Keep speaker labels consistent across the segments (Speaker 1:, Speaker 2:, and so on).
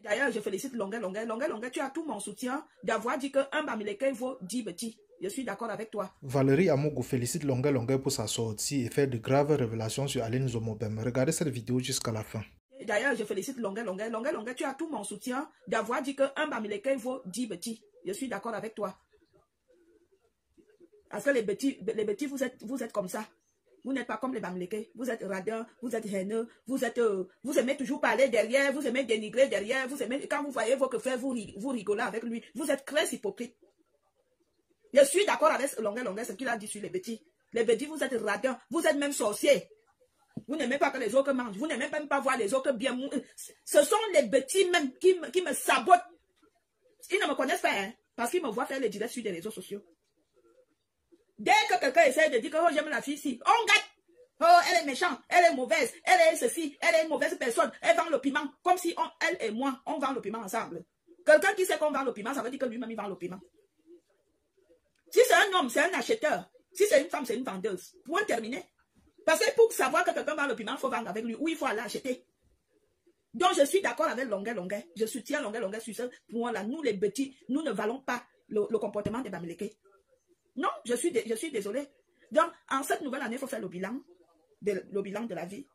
Speaker 1: D'ailleurs, je félicite Longuet, tu as tout mon soutien d'avoir dit qu'un Bamileke vaut 10 petits. Je suis d'accord avec toi.
Speaker 2: Valérie Amougou félicite Longuet pour sa sortie et fait de graves révélations sur Aline Zomobem. Regardez cette vidéo jusqu'à la fin.
Speaker 1: D'ailleurs, je félicite Longuet, tu as tout mon soutien d'avoir dit qu'un Bamileke vaut 10 petits. Je suis d'accord avec toi. Parce que les petits vous êtes comme ça. Vous n'êtes pas comme les Bamileke. Vous êtes radins, vous êtes haineux, vous aimez toujours parler derrière, vous aimez dénigrer derrière, quand vous voyez votre frère, vous rigolez avec lui. Vous êtes très hypocrite. Je suis d'accord avec Longuet, ce qu'il a dit sur les petits. Les petits, vous êtes radins, vous êtes même sorciers. Vous n'aimez pas que les autres mangent, vous n'aimez même pas voir les autres bien mourir. Ce sont les petits même qui me sabotent. Ils ne me connaissent pas, hein, parce qu'ils me voient faire les directs sur les réseaux sociaux. Dès que quelqu'un essaie de dire que oh, j'aime la fille ici, on gâte. Oh, elle est méchante, elle est mauvaise, elle est ceci, elle est une mauvaise personne, elle vend le piment. Comme si elle et moi, on vend le piment ensemble. Quelqu'un qui sait qu'on vend le piment, ça veut dire que lui-même, il vend le piment. Si c'est un homme, c'est un acheteur. Si c'est une femme, c'est une vendeuse. Point terminé. Parce que pour savoir que quelqu'un vend le piment, il faut vendre avec lui ou il faut aller acheter. Donc, je suis d'accord avec Longuet. Je soutiens Longuet sur ce point-là. Nous, les petits, nous ne valons pas le comportement des Bamileke. Non, je suis désolée. Donc, en cette nouvelle année, il faut faire le bilan de la vie.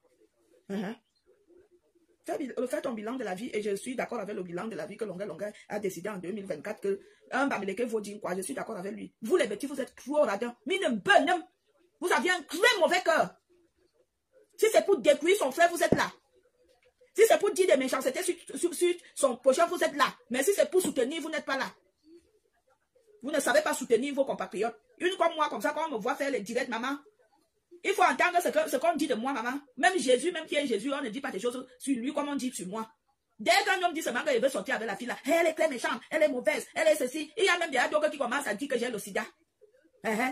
Speaker 1: Fais ton bilan de la vie et je suis d'accord avec le bilan de la vie que Longuet a décidé en 2024 que un Bamileke vaut dire quoi. Je suis d'accord avec lui. Vous, les petits, vous êtes trop radins. Vous aviez un très mauvais cœur. Si c'est pour détruire son frère, vous êtes là. Si c'est pour dire des méchancetés sur son prochain, vous êtes là. Mais si c'est pour soutenir, vous n'êtes pas là. Vous ne savez pas soutenir vos compatriotes. Une comme moi, comme ça, quand on me voit faire les directs, maman, il faut entendre ce qu'on dit de moi, maman. Même Jésus, même qui est Jésus, on ne dit pas des choses sur lui comme on dit sur moi. Dès qu'un homme dit seulement qu'il veut sortir avec la fille là, elle est très méchante, elle est mauvaise, elle est ceci. Il y a même des adultes qui commencent à dire que j'ai le sida.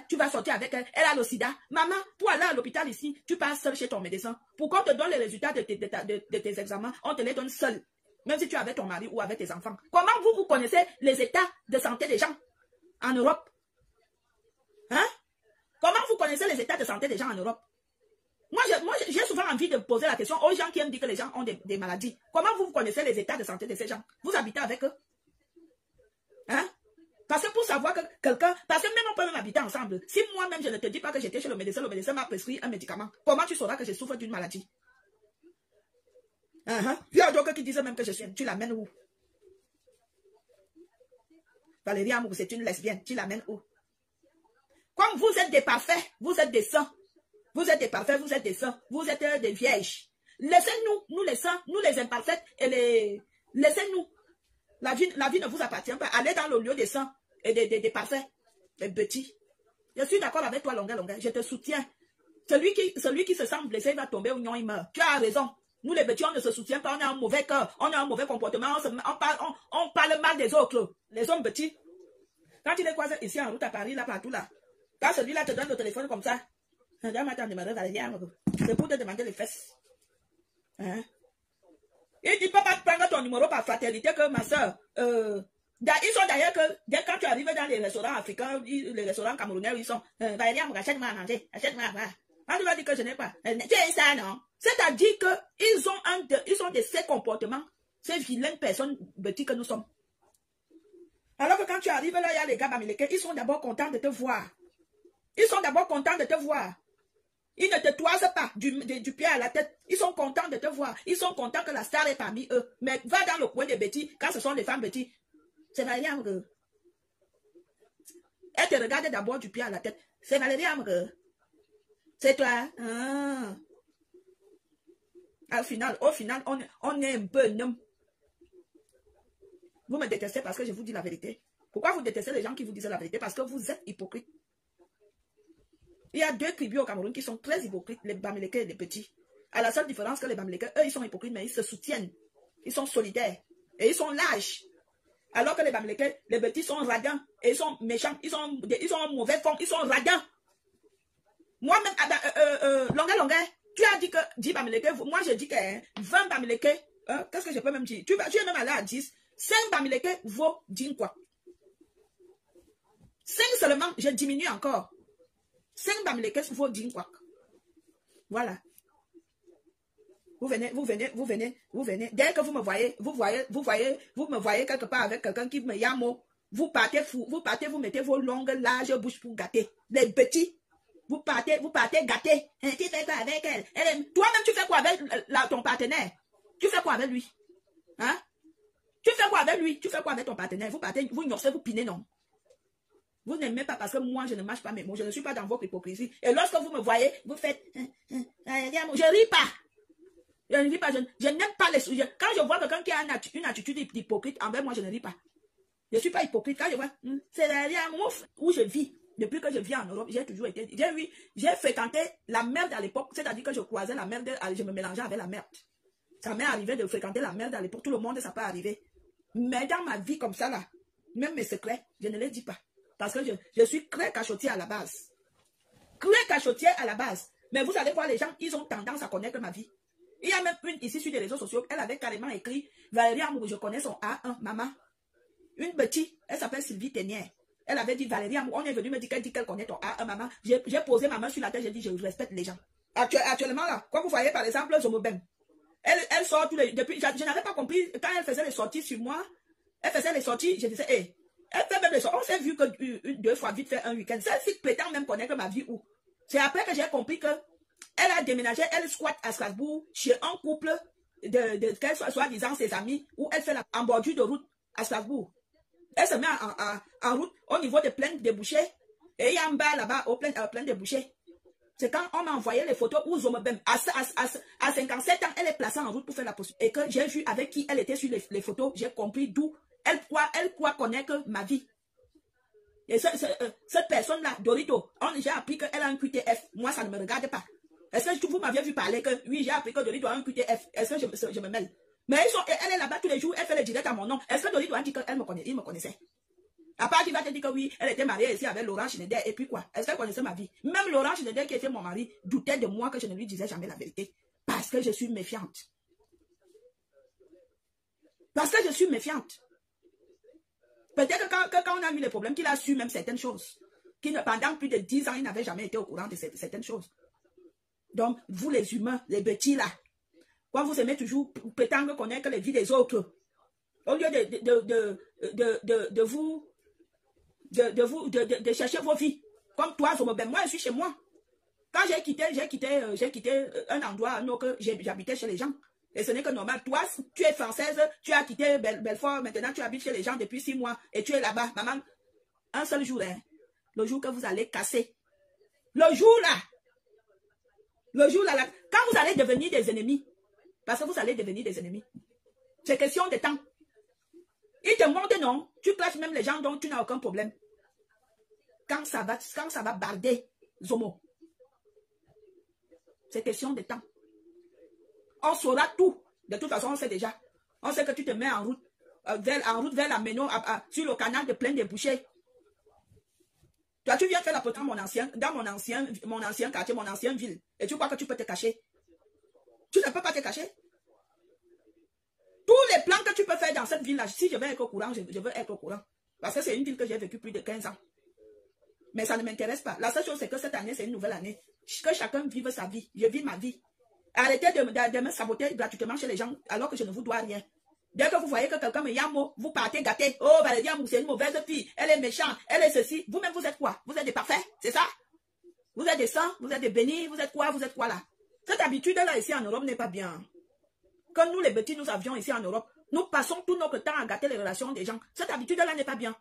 Speaker 1: Tu vas sortir avec elle, elle a le sida. Maman, pour aller à l'hôpital ici, tu passes seul chez ton médecin. Pour qu'on te donne les résultats de tes examens, on te les donne seul. Même si tu es avec ton mari ou avec tes enfants. Comment vous connaissez les états de santé des gens en Europe? Comment vous connaissez les états de santé des gens en Europe? Moi, j'ai souvent envie de poser la question aux gens qui aiment dire que les gens ont des maladies. Comment vous connaissez les états de santé de ces gens? Vous habitez avec eux? Parce que pour savoir que quelqu'un... Parce que même on peut même habiter ensemble. Si moi-même, je ne te dis pas que j'étais chez le médecin m'a prescrit un médicament. Comment tu sauras que je souffre d'une maladie? Il y a d'autres qui disent même que je suis... Tu l'amènes où? Valérie Amougou, c'est une lesbienne. Tu l'amènes où? Comme vous êtes des parfaits, vous êtes des saints. Vous êtes des parfaits, vous êtes des saints. Vous êtes des vierges. Laissez-nous, nous les saints, nous les imparfaits et les... Laissez-nous. La vie ne vous appartient pas. Allez dans le lieu des saints et des parfaits, des petits. Je suis d'accord avec toi, Longuet. Je te soutiens. Celui qui se sent blessé va tomber ou non, il meurt. Tu as raison. Nous, les petits, on ne se soutient pas. On a un mauvais cœur. On a un mauvais comportement. On parle mal des autres. Les hommes petits. Quand tu les croises ici en route à Paris, là, partout, là. Quand celui-là te donne le téléphone comme ça. C'est pour te demander les fesses. Et tu ne peux pas prendre ton numéro par fraternité que ma soeur. Ils sont d'ailleurs que quand tu arrives dans les restaurants africains, les restaurants camerounais, ils sont achète-moi à manger, achète-moi à boire. Quand tu vas dire que je n'ai pas. C'est ça, non? C'est-à-dire qu'ils ont ces comportements, ces vilaines personnes bêtises que nous sommes. Alors que quand tu arrives là, il y a les gars Bamileke, ils sont d'abord contents de te voir. Ils sont d'abord contents de te voir. Ils ne te toisent pas du pied à la tête. Ils sont contents de te voir. Ils sont contents que la star est parmi eux. Mais va dans le coin des bêtis, quand ce sont des femmes bêtises. C'est Valérie Amougou. Elle te regarde d'abord du pied à la tête. C'est Valérie Amougou. C'est toi. Au final, on est un peu homme. Vous me détestez parce que je vous dis la vérité. Pourquoi vous détestez les gens qui vous disent la vérité? Parce que vous êtes hypocrite. Il y a deux tribus au Cameroun qui sont très hypocrites, les Bamileke et les petits. À la seule différence que les Bamileke, eux, ils sont hypocrites, mais ils se soutiennent. Ils sont solidaires. Et ils sont lâches. Alors que les Bamileke, les petits sont radins. Et ils sont méchants. Ils ont un mauvais fond. Ils sont radins. Moi-même, Longuet, tu as dit que 10 Bamileke, moi j'ai dit que 20 Bamileke, qu'est-ce que je peux même dire? Tu es même allé à 10. 5 Bamileke vaut 10 quoi? 5 seulement, je diminue encore. 5 Bamileke vaut 10 quoi? Voilà. Vous venez. Dès que vous me voyez, vous me voyez quelque part avec quelqu'un qui me yamo. Vous partez, vous mettez vos longues, larges bouches pour gâter. Les petits, vous partez gâter. Tu fais quoi avec elle? Toi-même, tu fais quoi avec ton partenaire? Tu fais quoi avec lui? Hein? Tu fais quoi avec lui? Tu fais quoi avec ton partenaire? Vous partez, vous ignorez, vous pinez, non? Vous n'aimez pas parce que moi, je ne mâche pas mes mots. Je ne suis pas dans votre hypocrisie. Et lorsque vous me voyez, vous faites... Je ris pas. Je ne ris pas. Je n'aime pas les sujets. Quand je vois quelqu'un qui a une attitude hypocrite envers moi, je ne ris pas. Je ne suis pas hypocrite. Quand je vois... C'est l'amour où je vis. Depuis que je vis en Europe, j'ai toujours été... J'ai fréquenté la merde à l'époque. C'est-à-dire que je croisais la merde, je me mélangeais avec la merde. Ça m'est arrivé de fréquenter la merde à l'époque. Tout le monde, ça peut arriver. Mais dans ma vie comme ça, là, même mes secrets, je ne les dis pas. Parce que je suis très cachotier à la base. Très cachotier à la base. Mais vous allez voir, les gens, ils ont tendance à connaître ma vie. Il y a même une ici sur les réseaux sociaux, elle avait carrément écrit Valérie Amour, je connais son A1, maman. Une petite, elle s'appelle Sylvie Ténière. Elle avait dit Valérie Amour, on est venu me dire qu'elle connaît ton A1, maman. J'ai posé ma main sur la tête, j'ai dit je respecte les gens. Actuellement là, quand vous voyez par exemple Zomobem, elle sort tous les... Depuis, je n'avais pas compris, quand elle faisait les sorties sur moi, elle faisait les sorties, je disais, hey, elle fait même les sorties. On s'est vu que deux fois vite fait un week-end. Celle-ci prétend même connaître ma vie où. C'est après que j'ai compris que elle a déménagé, elle squatte à Strasbourg chez un couple qu'elle soi-disant ses amis, où elle fait en bordure de route à Strasbourg. Elle se met en route au niveau des plaines débouchées. Et il y a en bas là-bas, aux plaines débouchées. C'est quand on m'a envoyé les photos où Zomobem, à 57 ans, elle est placée en route pour faire la poursuite. Et que j'ai vu avec qui elle était sur les photos, j'ai compris d'où elle croit connaître ma vie. Et cette personne-là, Dorito, j'ai appris qu'elle a un QTF. Moi, ça ne me regarde pas. Est-ce que vous m'aviez vu parler que, oui, j'ai appris que Dorito a un QTF. Est-ce que je me mêle? Mais elle est là-bas tous les jours, elle fait les directs à mon nom. Est-ce que Dorito a dit qu'il me connaissait? À part qu'il va te dire que oui, elle était mariée ici avec Laurent Schneider. Et puis quoi? Est-ce qu'elle connaissait ma vie? Même Laurent Schneider, qui était mon mari, doutait de moi que je ne lui disais jamais la vérité. Parce que je suis méfiante. Parce que je suis méfiante. Peut-être que quand on a eu les problèmes, qu'il a su même certaines choses. Pendant plus de 10 ans, il n'avait jamais été au courant de certaines choses. Donc, vous les humains, les petits là, quand vous aimez toujours prétendre connaître les vies des autres, au lieu de chercher vos vies, comme toi, ben moi je suis chez moi. Quand j'ai quitté un endroit, non, que j'habitais chez les gens. Et ce n'est que normal. Toi, tu es française, tu as quitté Belfort, maintenant tu habites chez les gens depuis 6 mois et tu es là-bas. Maman, un seul jour, hein, le jour que vous allez casser. Le jour là, quand vous allez devenir des ennemis, parce que vous allez devenir des ennemis, c'est question de temps. Ils te montrent, non, tu clashes même les gens dont tu n'as aucun problème. Quand ça va barder, Zomo, c'est question de temps. On saura tout. De toute façon, on sait déjà. On sait que tu te mets en route vers la Méno, sur le canal de Plaine des Bouchers. Toi, tu viens faire la pote dans mon ancien quartier, mon ancienne ville. Et tu crois que tu peux te cacher? Tu ne peux pas te cacher. Tous les plans que tu peux faire dans cette ville-là, si je veux être au courant, je veux être au courant. Parce que c'est une ville que j'ai vécue plus de 15 ans. Mais ça ne m'intéresse pas. La seule chose, c'est que cette année, c'est une nouvelle année. Que chacun vive sa vie. Je vis ma vie. Arrêtez de me saboter gratuitement chez les gens alors que je ne vous dois rien. Dès que vous voyez que quelqu'un me yamo, vous partez gâter. Oh, Valérie Amour, c'est une mauvaise fille. Elle est méchante. Elle est ceci. Vous-même, vous êtes quoi? Vous êtes des parfaits? C'est ça? Vous êtes des saints? Vous êtes des bénis? Vous êtes quoi? Vous êtes quoi là? Cette habitude-là ici en Europe n'est pas bien. Comme nous, les petits, nous avions ici en Europe, nous passons tout notre temps à gâter les relations des gens. Cette habitude-là n'est pas bien.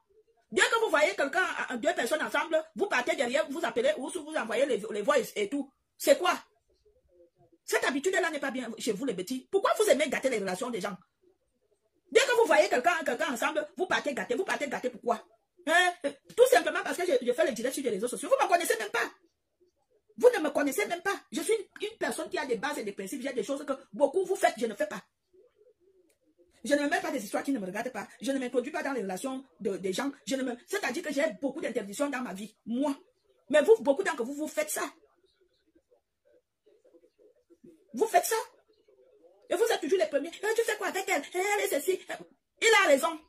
Speaker 1: Dès que vous voyez quelqu'un, deux personnes ensemble, vous partez derrière, vous appelez ou vous envoyez les voices et tout. C'est quoi? Cette habitude-là n'est pas bien chez vous, les petits. Pourquoi vous aimez gâter les relations des gens? Dès que vous voyez quelqu'un ensemble, vous partez gâter. Vous partez gâter pourquoi? Tout simplement parce que je fais les directs sur les réseaux sociaux. Vous ne me connaissez même pas. Vous ne me connaissez même pas. Je suis une personne qui a des bases et des principes. J'ai des choses que beaucoup vous faites, je ne fais pas. Je ne me mets pas des histoires qui ne me regardent pas. Je ne m'introduis pas dans les relations des gens. C'est-à-dire que j'ai beaucoup d'interdictions dans ma vie. Moi. Mais vous, beaucoup d'entre vous, vous faites ça. Vous faites ça. Et vous êtes toujours les premiers. Tu fais quoi avec elle? Elle est ceci. Il a raison.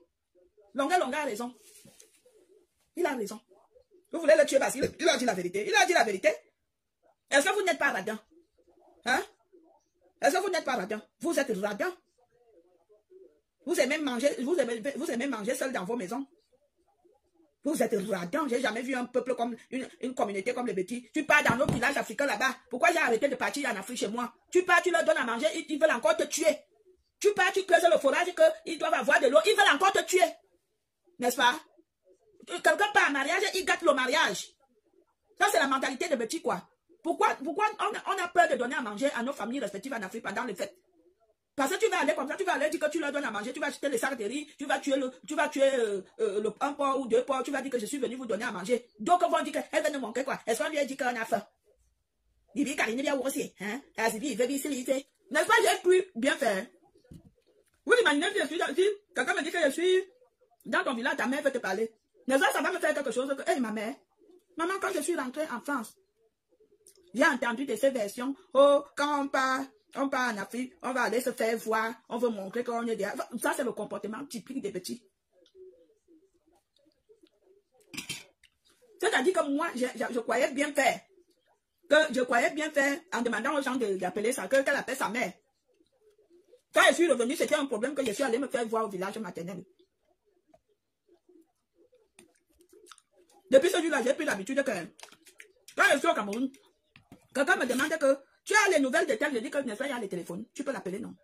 Speaker 1: Longa a raison. Il a raison. Vous voulez le tuer parce qu'il a dit la vérité. Il a dit la vérité. Est-ce que vous n'êtes pas radin? Hein? Est-ce que vous n'êtes pas radin? Vous êtes radin. Vous aimez manger, vous aimez manger seul dans vos maisons. Vous êtes radin. J'ai jamais vu un peuple comme une communauté comme les petits. Tu pars dans nos villages africains là-bas. Pourquoi j'ai arrêté de partir en Afrique chez moi? Tu pars, tu leur donnes à manger, ils veulent encore te tuer. Tu pars, tu creuses le forage qu'ils doivent avoir de l'eau, ils veulent encore te tuer. N'est-ce pas? Quelqu'un part en mariage, il gâte le mariage. Ça, c'est la mentalité des petits, quoi. Pourquoi on a peur de donner à manger à nos familles respectives en Afrique pendant les fêtes? Parce que tu vas aller comme ça, tu vas aller dire que tu leur donnes à manger, tu vas acheter les sacs de riz, tu vas tuer un porc ou deux porcs, tu vas dire que je suis venu vous donner à manger. Donc, on va dire qu'elle va nous manquer quoi? Est-ce qu'on lui a dit qu'on a faim? N'est-ce pas, j'ai pu bien faire. Vous imaginez que je suis dans, si quelqu'un me dit que je suis dans ton village, ta mère veut te parler. N'est-ce pas, ça va me faire quelque chose que, hey, ma mère, maman, quand je suis rentrée en France, j'ai entendu de ces versions, oh, quand on part en Afrique, on va aller se faire voir, on veut montrer qu'on est derrière. Ça, c'est le comportement typique des petits. C'est-à-dire que moi, je croyais bien faire. En demandant aux gens d'appeler ça, qu'elle appelle sa mère. Quand je suis revenue, c'était un problème que je suis allée me faire voir au village maternel. Depuis ce jour-là, j'ai pris l'habitude que quand je suis au Cameroun, quelqu'un me demande que tu as les nouvelles de tel, je dis que n'est-ce pas, il y a les téléphones, tu peux l'appeler, non?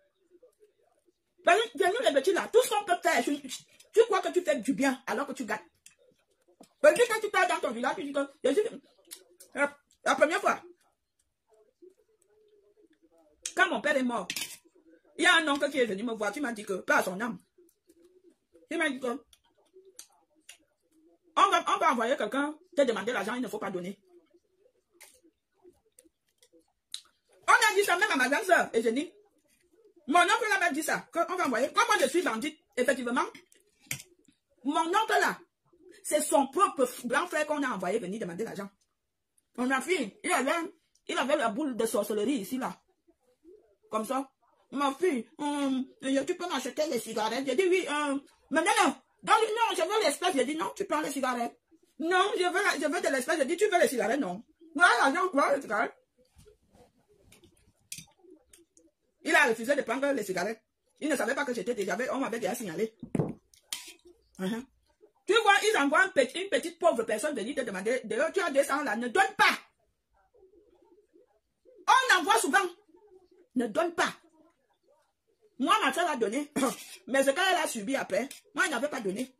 Speaker 1: Parce que nous les petits là, tout ce qu'on peut faire, tu crois que tu fais du bien alors que tu gâtes. Parce que quand tu pars dans ton village, tu dis que la première fois, quand mon père est mort, il y a un oncle qui est venu me voir, tu m'as dit que, pas à son âme. Il m'a dit que on va envoyer quelqu'un te demander l'argent, il ne faut pas donner. On a dit ça même à ma grande soeur, et je dis, mon oncle m'a dit ça, qu'on va envoyer. Comme moi je suis bandite, effectivement, mon oncle là, c'est son propre grand frère qu'on a envoyé venir demander l'argent. Ma fille, il avait la boule de sorcellerie ici là. Comme ça. Ma fille, tu peux m'acheter les cigarettes. J'ai dit oui, mais non, je veux l'espèce. J'ai dit non, tu prends les cigarettes. Non, je veux de l'espèce. J'ai dit tu veux les cigarettes, non. Voilà, l'argent, prends les cigarettes. Il a refusé de prendre les cigarettes. Il ne savait pas que j'étais déjà, on m'avait déjà signalé. Tu vois, ils envoient une petite pauvre personne venir te demander, d'ailleurs, tu as 200 là, ne donne pas. On envoie souvent. Ne donne pas. Moi, ma soeur a donné. Mais ce qu'elle a subi après, moi, elle n'avait pas donné.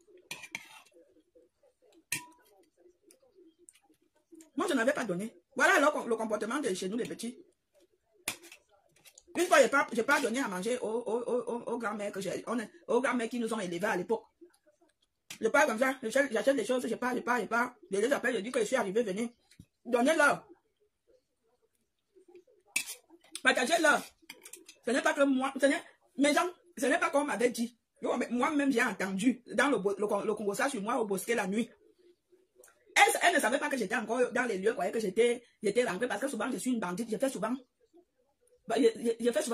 Speaker 1: Moi, je n'avais pas donné. Voilà alors le comportement de chez nous, les petits. Une fois, je n'ai pas donné à manger aux grands-mères qui nous ont élevés à l'époque. Je pars comme ça, j'achète des choses, je pars. Je les appelle, je dis que je suis arrivé, venez. Donnez-leur. Partagez-leur. Ce n'est pas que moi, mes gens, ce n'est pas comme on m'avait dit. Moi-même, j'ai entendu dans le Congo ça sur moi au bosquet la nuit. Elle ne savait pas que j'étais encore dans les lieux, croyait que j'étais rentrée parce que souvent je suis une bandite, je fais souvent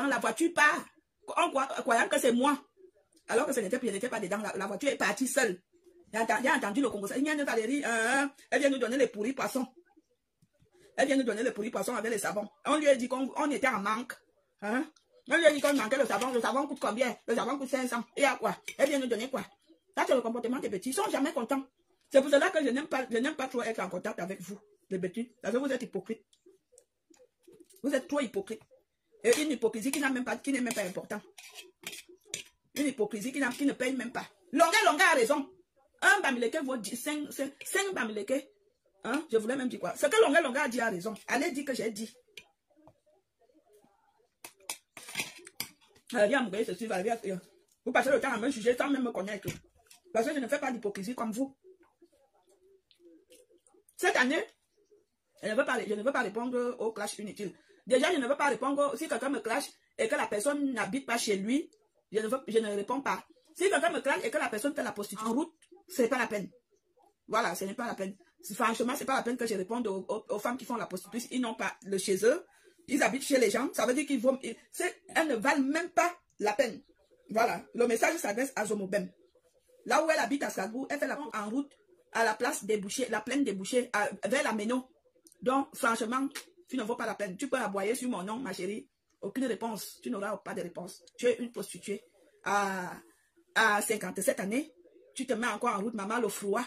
Speaker 1: la voiture part, croyant que c'est moi. Alors que je n'étais pas dedans, la voiture est partie seule. J'ai entendu le Congo ça. Il y a une Valérie, elle vient nous donner les pourris poissons. Elle vient nous donner les pourris poissons avec les savons. On lui a dit qu'on était en manque. Hein? On lui a dit qu'on manquait le savon. Le savon coûte combien? Le savon coûte 500. Et à quoi? Elle vient nous donner quoi? Ça, c'est le comportement des petits. Ils sont jamais contents. C'est pour cela que je n'aime pas trop être en contact avec vous, les petits. Parce que vous êtes hypocrites. Vous êtes trop hypocrites. Et une hypocrisie qui n'est même pas important. Une hypocrisie qui ne paye même pas. Longueur a raison. Un bamileke vaut 5 bamileke. Hein? Je voulais même dire quoi? Ce que Longueur a dit a raison. Allez dire que j'ai dit. Viens me voyez ceci, vous passez le temps à me juger sans même me connaître. Parce que je ne fais pas d'hypocrisie comme vous. Cette année, je ne veux pas répondre au clash inutile. Déjà, je ne veux pas répondre si quelqu'un me clash et que la personne n'habite pas chez lui. Je ne réponds pas. Si quelqu'un me clash et que la personne fait la prostitution en route, ce n'est pas la peine. Voilà, ce n'est pas la peine. Franchement, ce n'est pas la peine que je réponde aux femmes qui font la prostitution. Ils n'ont pas le chez eux. Ils habitent chez les gens. Ça veut dire qu'ils vont... Elles ne valent même pas la peine. Voilà. Le message s'adresse à Zomobem. Là où elle habite à Sagou, elle fait la en route à la place des bouchers, la plaine des bouchers, vers la Méno. Donc, franchement, tu ne vaux pas la peine. Tu peux aboyer sur mon nom, ma chérie. Aucune réponse. Tu n'auras pas de réponse. Tu es une prostituée. À 57 années, tu te mets encore en route, maman, le froid.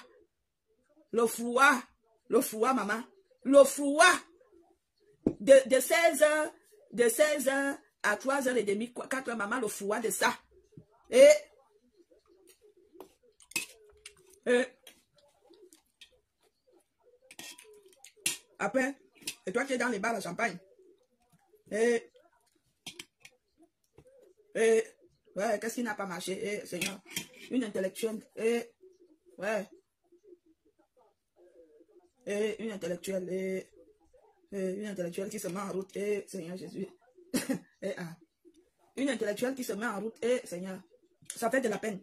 Speaker 1: Le froid. Le froid, maman. Le froid. De 16 heures à 3h30, 4h, maman, le froid de ça. Et après, et toi qui es dans les bars à champagne. Ouais, qu'est-ce qui n'a pas marché? Seigneur, une intellectuelle. Ouais. Une intellectuelle. Une intellectuelle qui se met en route. Seigneur Jésus. Une intellectuelle qui se met en route. Seigneur, ça fait de la peine.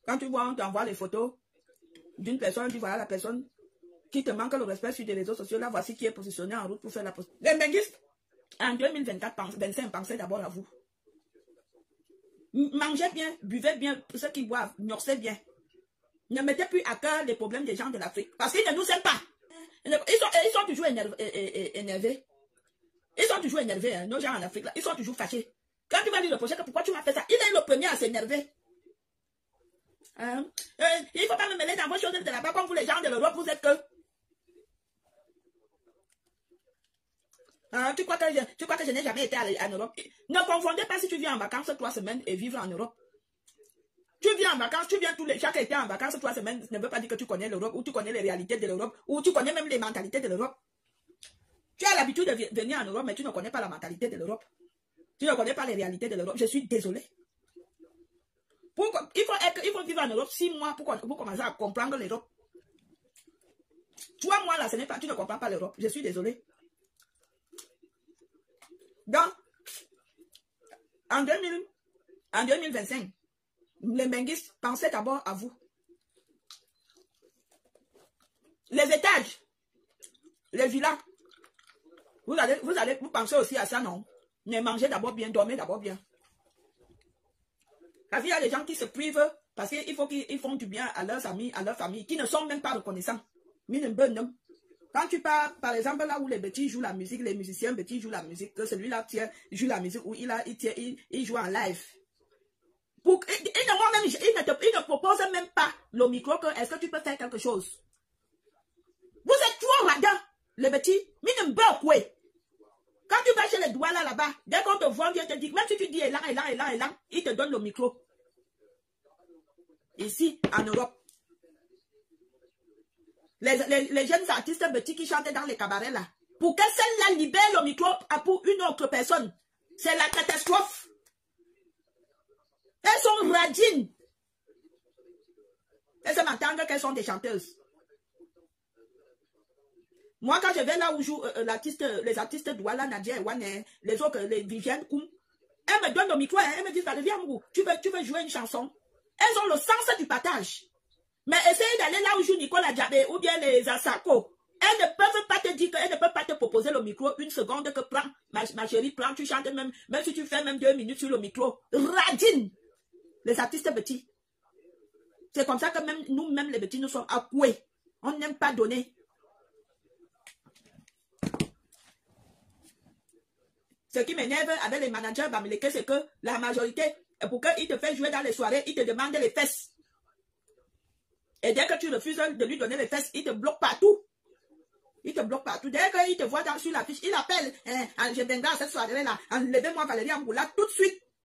Speaker 1: Quand tu vois, on t'envoie les photos d'une personne, tu vois la personne qui te manque le respect sur des réseaux sociaux, là, voici qui est positionné en route pour faire la poste. Les benguistes, en 2024-25, pensez d'abord à vous. Mangez bien, buvez bien, ceux qui boivent, nourrissez bien. Ne mettez plus à cœur les problèmes des gens de l'Afrique, parce qu'ils ne nous aiment pas. Ils sont toujours énervés. Ils sont toujours énervés, hein, nos gens en Afrique, là, ils sont toujours fâchés. Quand tu vas lui reprocher que pourquoi tu m'as fait ça, il est le premier à s'énerver. Il ne faut pas me mêler dans vos choses de là-bas, comme vous les gens de l'Europe, vous êtes que... Tu crois que je n'ai jamais été en Europe? Ne confondez pas si tu viens en vacances 3 semaines et vivre en Europe. Tu viens en vacances, chaque été en vacances 3 semaines ne veut pas dire que tu connais l'Europe, ou tu connais les réalités de l'Europe, ou tu connais même les mentalités de l'Europe. Tu as l'habitude de venir en Europe, mais tu ne connais pas la mentalité de l'Europe. Tu ne connais pas les réalités de l'Europe. Je suis désolé. Il faut vivre en Europe 6 mois pour commencer à comprendre l'Europe. 3 mois là, tu ne comprends pas l'Europe. Je suis désolé. Donc, en 2025, les benguistes, pensez d'abord à vous. Les étages, les villas, vous pensez aussi à ça, non? Mais mangez d'abord bien, dormez d'abord bien. Parce qu'il y a des gens qui se privent parce qu'il faut qu'ils font du bien à leurs amis, à leur famille, qui ne sont même pas reconnaissants. Quand tu pars, par exemple, là où les petits jouent la musique, les musiciens petits jouent la musique, que celui-là joue la musique où il joue en live. Il ne propose même pas le micro que est-ce que tu peux faire quelque chose. Vous êtes trop radins, les petits. Quand tu vas chez les douanes là-bas, dès qu'on te voit, Dieu te dit, même si tu dis élan, il te donne le micro. Ici, en Europe. Les jeunes artistes petits qui chantent dans les cabarets là, pour que celle-là libère le micro pour une autre personne, c'est la catastrophe. Elles sont radines. Elles se m'entendent qu'elles sont des chanteuses. Moi, quand je vais là où jouent les artistes Douala, Nadia, Wane, les autres, les Viviane Koum, elles me donnent le micro, elles me disent, viens, tu veux jouer une chanson. Elles ont le sens du partage. Mais essayez d'aller là où joue Nicolas Djabé ou bien les Asako. Elles ne peuvent pas te dire qu'elles ne peuvent pas te proposer le micro une seconde que prends, ma chérie, prends, tu chantes même si tu fais même 2 minutes sur le micro. Radine! Les artistes petits. C'est comme ça que même nous-mêmes les petits, nous sommes accoués. On n'aime pas donner. Ce qui m'énerve avec les managers bamileke, c'est que la majorité, pour qu'ils te fassent jouer dans les soirées, ils te demandent les fesses. Et dès que tu refuses de lui donner les fesses, il te bloque partout. Il te bloque partout. Dès qu'il te voit sur l'affiche, il appelle, je viendrai à cette soirée-là, enlevez-moi Valérie Amboula tout de suite.